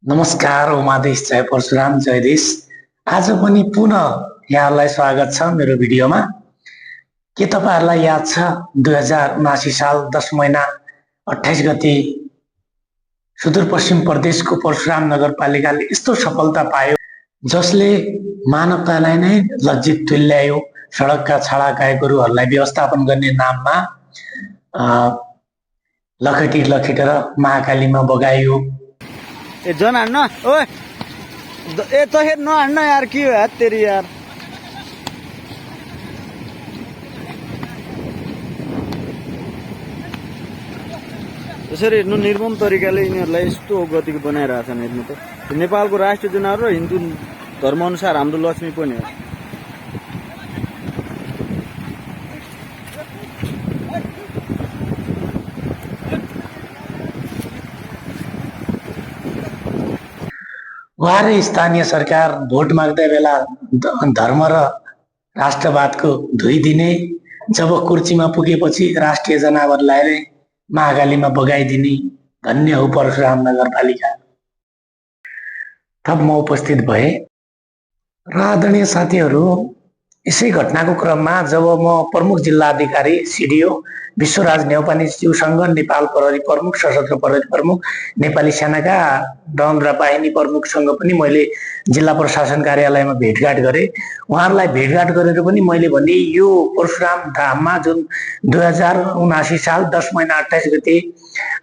नमस्कार उमादेश जय परशुराम जय देश। आज पनि पुनः यहाँलाई स्वागत छ मेरो भिडियोमा। के तपाईहरुलाई याद छ 2079 साल 10 महिना 28 गते सुदूरपश्चिम प्रदेशको परशुराम नगरपालिकाले यस्तो सफलता पायो जसले मानवतालाई नै लज्जित तुल्यायो। सडकका छाडा कायगरुहरूलाई व्यवस्थापन गर्ने नाममा लखेटेर महाकालीमा बगाइयो। ए जन हान्न ओए ए तो हेर नहान्न यार के हो यार तेरी यार यसरी हेर्नु निर्मम तरिकाले यिनीहरूलाई यस्तो गतिको बनाइरहेछन्। हेर्नु त नेपालको राष्ट्रिय जनावर र हिन्दू धर्म अनुसार हाम्रो लक्ष्मी पनि हो। उहाँले स्थानीय सरकार भोट माग्दै बेला धर्म र राष्ट्रवादको धुई दिने, जब कुर्सीमा पुगेपछि राष्ट्रिय जनावरलाई महाकालीमा बगाइदिने। धन्य हो परशुराम नगरपालिका। तब म उपस्थित भए र आदरणीय साथीहरू, यसै घटनाको क्रममा जब म प्रमुख जिल्ला अधिकारी सिडिओ विश्वराज नेउपानेज्यूसँग, नेपाल प्रहरी प्रमुख, सशस्त्र प्रहरी प्रमुख, नेपाली सेनाका डन्द्रा बाहिनी प्रमुखसँग पनि मैले जिल्ला प्रशासन कार्यालयमा भेटघाट गरेँ। उहाँहरूलाई भेटघाट गरेर पनि मैले भने यो परशुराम धाममा जुन 2079 साल 10 महिना 28 गते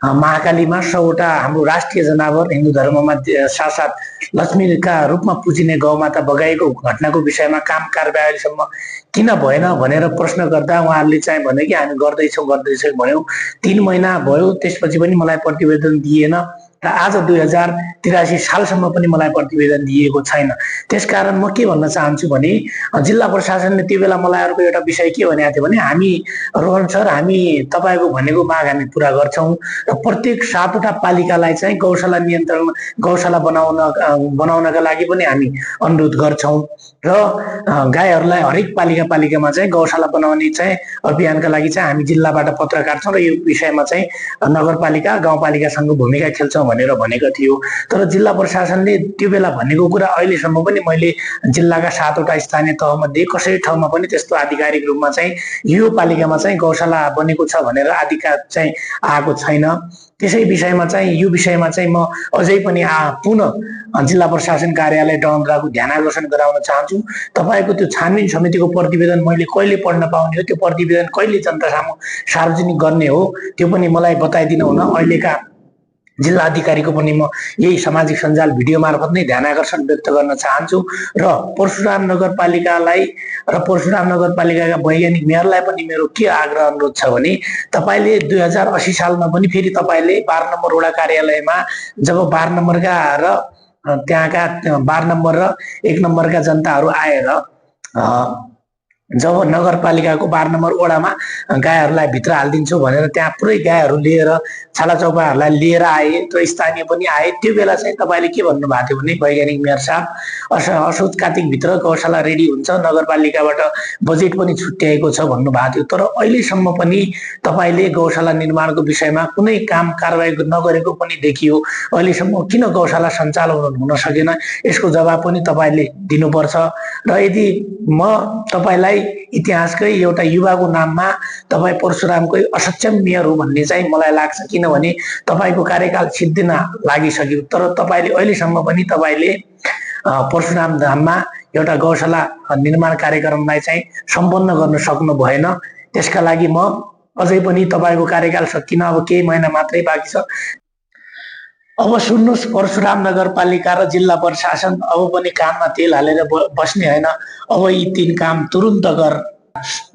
महाकालीमा 100वटा हाम्रो राष्ट्रिय जनावर हिन्दू धर्ममा साथ लक्ष्मीका रूपमा पुजिने गौमाता बगाएको घटनाको विषयमा काम कारबाहीसम्म किन भएन भनेर प्रश्न गर्दा उहाँहरूले चाहिँ भने कि हामी गर्दैछौँ भन्यौँ। 3 महिना भयो, त्यसपछि पनि मलाई प्रतिवेदन दिएन र आज 2083 सालसम्म पनि मलाई प्रतिवेदन दिएको छैन। त्यसकारण म के भन्न चाहन्छु भने जिल्ला प्रशासनले त्यो बेला मलाई अर्को एउटा विषय के भनेको थियो भने हामी रोहन सर, हामी तपाईको भनेको माग हामी पुरा गर्छौं र प्रत्येक 7वटा पालिकालाई चाहिँ गौशाला नियन्त्रण गौशाला बनाउनका लागि पनि हामी अनुरोध गर्छौं र गाईहरूलाई हरेक पालिकामा चाहिँ गौशाला बनाउने चाहिँ अभियानका लागि चाहिँ हामी जिल्लाबाट पत्रकार छौं र यो विषयमा चाहिँ नगरपालिका गाउँपालिकासँग भूमिका खेल्छौं भनेर भनेको थियो। तर जिल्ला प्रशासनले त्यो बेला भनेको कुरा अहिलेसम्म पनि मैले जिल्लाका 7वटा स्थानीय तहमध्ये कसै ठाउँमा पनि त्यस्तो आधिकारिक रूपमा चाहिँ यो पालिकामा चाहिँ गौशाला बनेको छ भनेर आधिकारिक चाहिँ आएको छैन। त्यसै विषयमा चाहिँ यो विषयमा चाहिँ म अझै पनि पुनः जिल्ला प्रशासन कार्यालय डन्द्राको ध्यान आकर्षण गराउन चाहन्छु। तपाईको त्यो छानबिन समितिको प्रतिवेदन मैले कहिले पढ्न पाउने हो, त्यो प्रतिवेदन कहिले जनता सामु सार्वजनिक गर्ने हो, त्यो पनि मलाई बताइदिनु हुन अहिलेका जिल्ला अधिकारीको पनि म यही सामाजिक सञ्जाल भिडियो मार्फत नै ध्यान आकर्षण व्यक्त गर्न चाहन्छु र परशुराम नगरपालिकालाई र परशुराम नगरपालिकाका वैज्ञानिक मेयरलाई पनि मेरो के आग्रह अनुरोध छ भने तपाईले 2080 सालमा पनि फेरि तपाईले 12 नम्बर वडा कार्यालयमा जब 12 नम्बरका र त्यहाँका 12 नम्बर र 1 नम्बरका जनताहरू आएर जब नगरपालिकाको 12 नम्बर वडामा गाईहरूलाई भित्र हालिदिन्छु भनेर त्यहाँ पुरै गाईहरू लिएर छालाचौपाहरूलाई लिएर आए र स्थानीय पनि आए, त्यो बेला चाहिँ तपाईले के भन्नुभएको थियो भने वैज्ञानिक मेयर साहब असोज कार्तिक भित्र गौशाला रेडी हुन्छ, नगरपालिकाबाट बजेट पनि छुट्याएको छ भन्नुभएको थियो। तर अहिलेसम्म पनि तपाईले गौशाला निर्माणको विषयमा कुनै काम कारबाही नगरेको पनि देखियो। अहिलेसम्म किन गौशाला सञ्चालन हुन सकेन, यसको जवाब पनि तपाईले दिनुपर्छ। र यदि म तपाईलाई इतिहासकै एउटा युवाको नाममा तपाई परशुरामकै असक्षम मेयर हो भन्ने चाहिँ मलाई लाग्छ, किनभने तपाईको कार्यकाल सिद्धिन लागिसक्यो तर तपाईले अहिलेसम्म पनि तपाईले परशुराम धाममा एउटा गौशाला निर्माण कार्यक्रमलाई चाहिँ सम्पन्न गर्न सक्नु भएन। त्यसका लागि म अझै पनि तपाईको कार्यकाल सकिन अब केही महिना मात्रै बाँकी छ। अब सुन्नुस् परशुराम नगरपालिका र जिल्ला प्रशासन, अब पनि कानमा तेल हालेर बस्ने हैन। अब यी 3 काम तुरुन्त गर।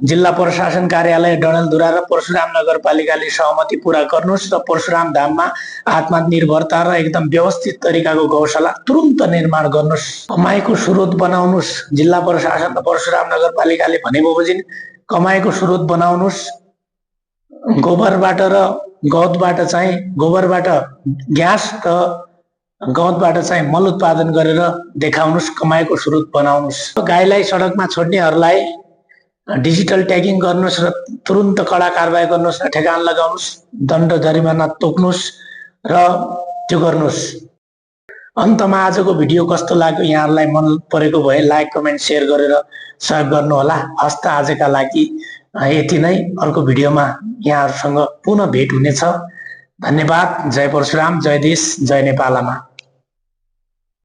जिल्ला प्रशासन कार्यालय डडेलधुरा र परशुराम नगरपालिकाले सहमति पूरा गर्नुस् र परशुराम धाममा आत्मनिर्भरता र एकदम व्यवस्थित तरिकाको गौशाला तुरुन्त निर्माण गर्नुस्। कमाईको स्रोत बनाउनुस्। जिल्ला प्रशासन र परशुराम नगरपालिकाले भनेपछि कमाईको स्रोत बनाउनुस्। गोबरबाट र गौतबाट चाहिँ गोबरबाट ग्यास र गौतबाट चाहिँ मल उत्पादन गरेर देखाउनुस्, कमाईको स्रोत बनाउनुस्। गाईलाई सडकमा छोड्नेहरूलाई डिजिटल ट्यागिङ गर्नुस् र तुरुन्त कडा कारबाही गर्नुस् र ठेगान लगाउनुस्, दण्ड जरिमाना तोक्नुस् र त्यो गर्नुस्। अन्तमा आजको भिडियो कस्तो लाग्यो यहाँहरूलाई मन परेको भए लाइक कमेन्ट सेयर गरेर सहयोग गर्नुहोला। हस्त आजका लागि यति नै। अर्को भिडियोमा यहाँहरूसँग पुनः भेट हुनेछ। धन्यवाद। जय परशुराम, जय देश, जय नेपाल आमा।